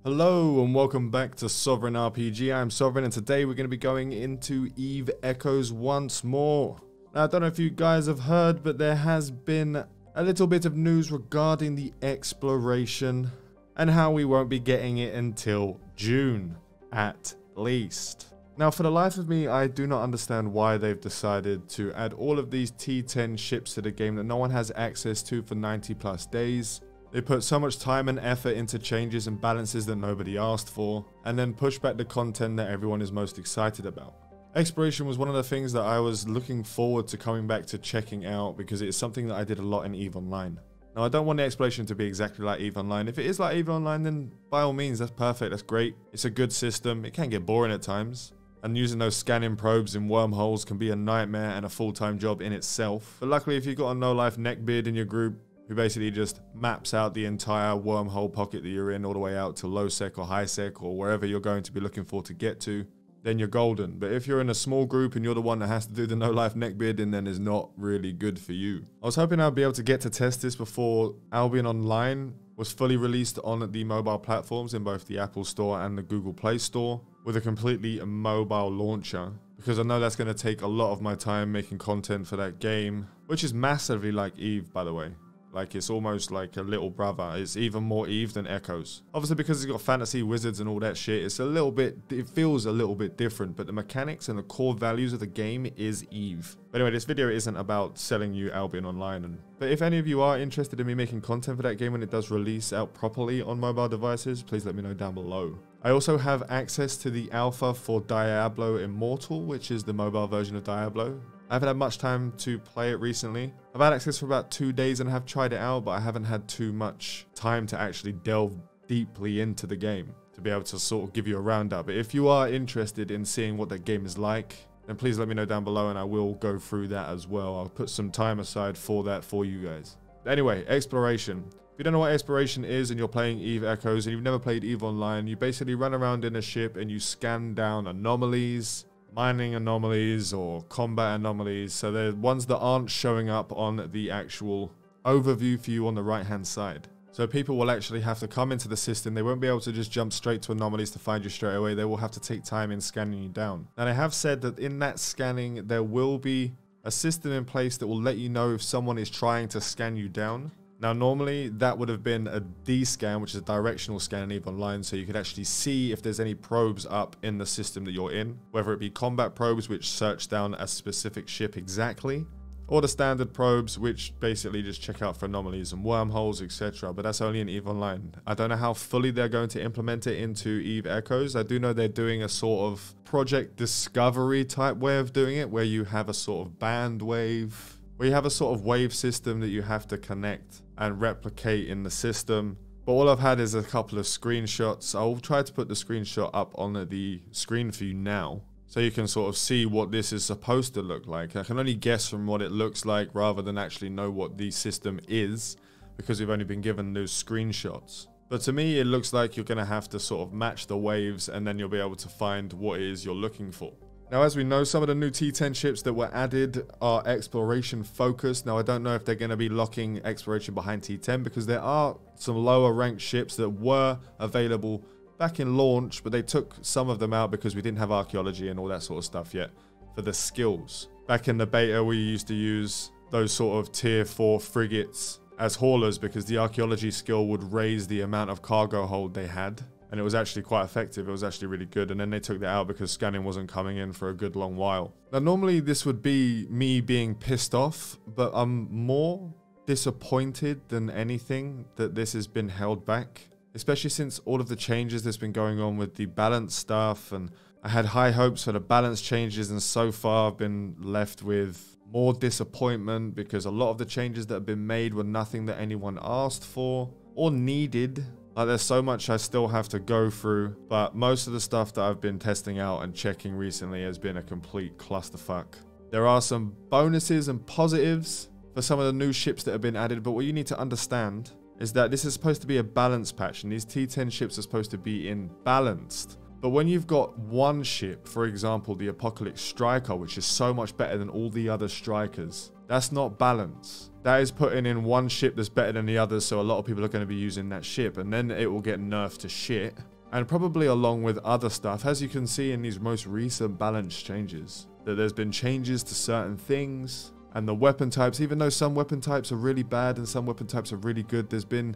Hello and welcome back to Sovereign RPG. I'm Sovereign and today we're going to be going into Eve Echoes once more. Now I don't know if you guys have heard, but there has been a little bit of news regarding the exploration and how we won't be getting it until June at least. Now for the life of me, I do not understand why they've decided to add all of these T10 ships to the game that no one has access to for 90 plus days. They put so much time and effort into changes and balances that nobody asked for, and then push back the content that everyone is most excited about. Exploration was one of the things that I was looking forward to coming back to checking out because it is something that I did a lot in EVE Online. Now I don't want the exploration to be exactly like EVE Online. If it is like EVE Online, then by all means that's perfect, that's great. It's a good system, it can get boring at times. And using those scanning probes in wormholes can be a nightmare and a full-time job in itself. But luckily if you've got a no-life neckbeard in your group, who basically just maps out the entire wormhole pocket that you're in all the way out to low sec or high sec or wherever you're going to be looking for to get to, then you're golden. But if you're in a small group and you're the one that has to do the no life neckbearding, then it's not really good for you. I was hoping I'd be able to get to test this before Albion Online was fully released on the mobile platforms in both the Apple Store and the Google Play Store with a completely mobile launcher, because I know that's going to take a lot of my time making content for that game, which is massively like EVE, by the way. Like, it's almost like a little brother. It's even more EVE than Echoes. Obviously, because it's got fantasy, wizards, and all that shit, it's a little bit, it feels a little bit different, but the mechanics and the core values of the game is EVE. But anyway, this video isn't about selling you Albion Online. But if any of you are interested in me making content for that game when it does release out properly on mobile devices, please let me know down below. I also have access to the alpha for Diablo Immortal, which is the mobile version of Diablo. I haven't had much time to play it recently. I've had access for about 2 days and have tried it out, but I haven't had too much time to actually delve deeply into the game to be able to sort of give you a roundup. But if you are interested in seeing what that game is like, then please let me know down below and I will go through that as well. I'll put some time aside for that for you guys. Anyway, exploration. If you don't know what exploration is and you're playing EVE Echoes and you've never played EVE Online, you basically run around in a ship and you scan down anomalies, mining anomalies or combat anomalies, so they're ones that aren't showing up on the actual overview for you on the right hand side. So people will actually have to come into the system. They won't be able to just jump straight to anomalies to find you straight away. They will have to take time in scanning you down. And I have said that in that scanning there will be a system in place that will let you know if someone is trying to scan you down. Now normally that would have been a D-scan, which is a directional scan in EVE Online, so you could actually see if there's any probes up in the system that you're in, whether it be combat probes which search down a specific ship exactly, or the standard probes which basically just check out for anomalies and wormholes, etc. But that's only in EVE Online. I don't know how fully they're going to implement it into EVE Echoes. I do know they're doing a sort of Project Discovery type way of doing it, where you have a sort of band wave, where you have a sort of wave system that you have to connect and replicate in the system. But all I've had is a couple of screenshots. I'll try to put the screenshot up on the screen for you now, so you can sort of see what this is supposed to look like. I can only guess from what it looks like rather than actually know what the system is, because we've only been given those screenshots. But to me, it looks like you're going to have to sort of match the waves and then you'll be able to find what it is you're looking for. Now, as we know, some of the new T10 ships that were added are exploration focused. Now, I don't know if they're going to be locking exploration behind T10, because there are some lower ranked ships that were available back in launch, but they took some of them out because we didn't have archaeology and all that sort of stuff yet for the skills. Back in the beta, we used to use those sort of tier 4 frigates as haulers because the archaeology skill would raise the amount of cargo hold they had. And it was actually quite effective. It was actually really good. And then they took that out because scanning wasn't coming in for a good long while. Now, normally this would be me being pissed off, but I'm more disappointed than anything that this has been held back, especially since all of the changes that's been going on with the balance stuff. And I had high hopes for the balance changes, and so far I've been left with more disappointment because a lot of the changes that have been made were nothing that anyone asked for or needed. Like, there's so much I still have to go through, but most of the stuff that I've been testing out and checking recently has been a complete clusterfuck. There are some bonuses and positives for some of the new ships that have been added, but what you need to understand is that this is supposed to be a balance patch, and these T10 ships are supposed to be in balanced. But when you've got one ship, for example, the Apocalypse Striker, which is so much better than all the other strikers, that's not balance. That is putting in one ship that's better than the others, so a lot of people are going to be using that ship, and then it will get nerfed to shit. And probably along with other stuff, as you can see in these most recent balance changes, that there's been changes to certain things, and the weapon types, even though some weapon types are really bad and some weapon types are really good, there's been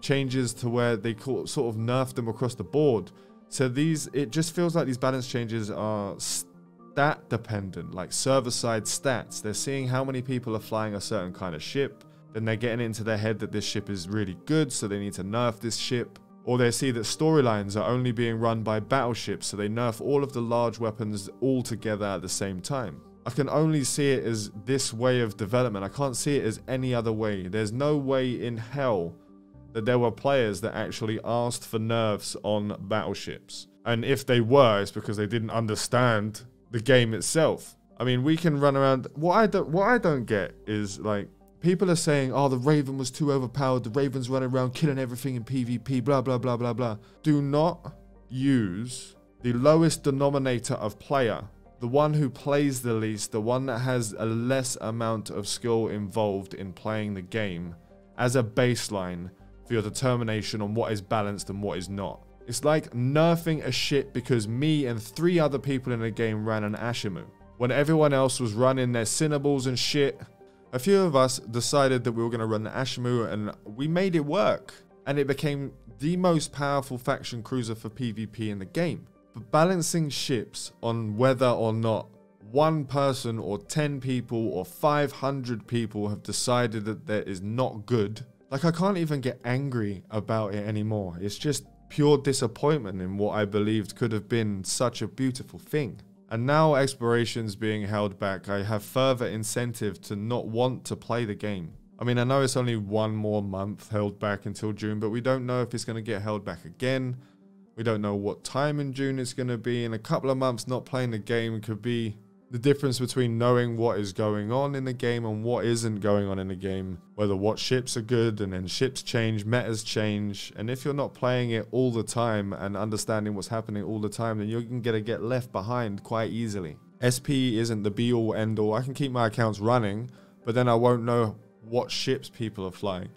changes to where they sort of nerfed them across the board. So it just feels like these balance changes are stat dependent, like server side stats. They're seeing how many people are flying a certain kind of ship, then they're getting into their head that this ship is really good, so they need to nerf this ship. Or they see that storylines are only being run by battleships, so they nerf all of the large weapons all together at the same time. I can only see it as this way of development. I can't see it as any other way. There's no way in hell that there were players that actually asked for nerfs on battleships. And if they were, it's because they didn't understand the game itself. I mean, we can run around. What I don't get is, like, people are saying, oh, the Raven was too overpowered. The Raven's running around killing everything in PvP, blah, blah, blah, blah, blah. Do not use the lowest denominator of player, the one who plays the least, the one that has a less amount of skill involved in playing the game, as a baseline for your determination on what is balanced and what is not. It's like nerfing a ship because me and 3 other people in the game ran an Ashimu, when everyone else was running their Cinnables and shit. A few of us decided that we were going to run the Ashimu, and we made it work. And it became the most powerful faction cruiser for PvP in the game. But balancing ships on whether or not one person or 10 people or 500 people have decided that that is not good. Like, I can't even get angry about it anymore. It's just pure disappointment in what I believed could have been such a beautiful thing. And now exploration's being held back. I have further incentive to not want to play the game. I mean, I know it's only 1 more month held back until June, but we don't know if it's going to get held back again. We don't know what time in June it's going to be. In a couple of months, not playing the game could be the difference between knowing what is going on in the game and what isn't going on in the game. Whether what ships are good, and then ships change, metas change. And if you're not playing it all the time and understanding what's happening all the time, then you're going to get left behind quite easily. SP isn't the be all end all. I can keep my accounts running, but then I won't know what ships people are flying,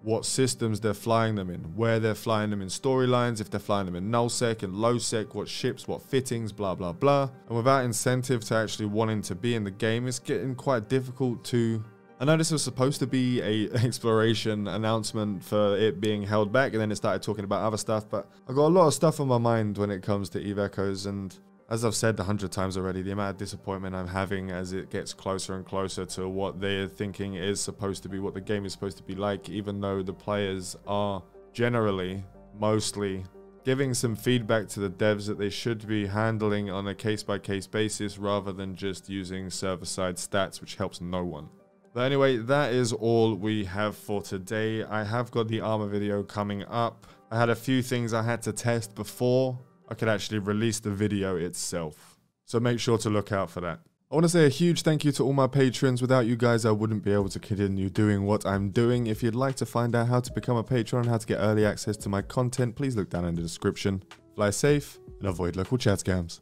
what systems they're flying them in, where they're flying them in storylines, if they're flying them in nullsec and lowsec, what ships, what fittings, blah, blah, blah. And without incentive to actually wanting to be in the game, it's getting quite difficult to... I know this was supposed to be an exploration announcement for it being held back, and then it started talking about other stuff, but I've got a lot of stuff on my mind when it comes to EVE Echoes, and as I've said 100 times already, the amount of disappointment I'm having as it gets closer and closer to what they're thinking is supposed to be, what the game is supposed to be like, even though the players are generally, mostly, giving some feedback to the devs that they should be handling on a case-by-case basis rather than just using server-side stats, which helps no one. But anyway, that is all we have for today. I have got the armor video coming up. I had a few things I had to test before I could actually release the video itself. So make sure to look out for that. I want to say a huge thank you to all my patrons. Without you guys, I wouldn't be able to continue doing what I'm doing. If you'd like to find out how to become a patron and how to get early access to my content, please look down in the description. Fly safe and avoid local chat scams.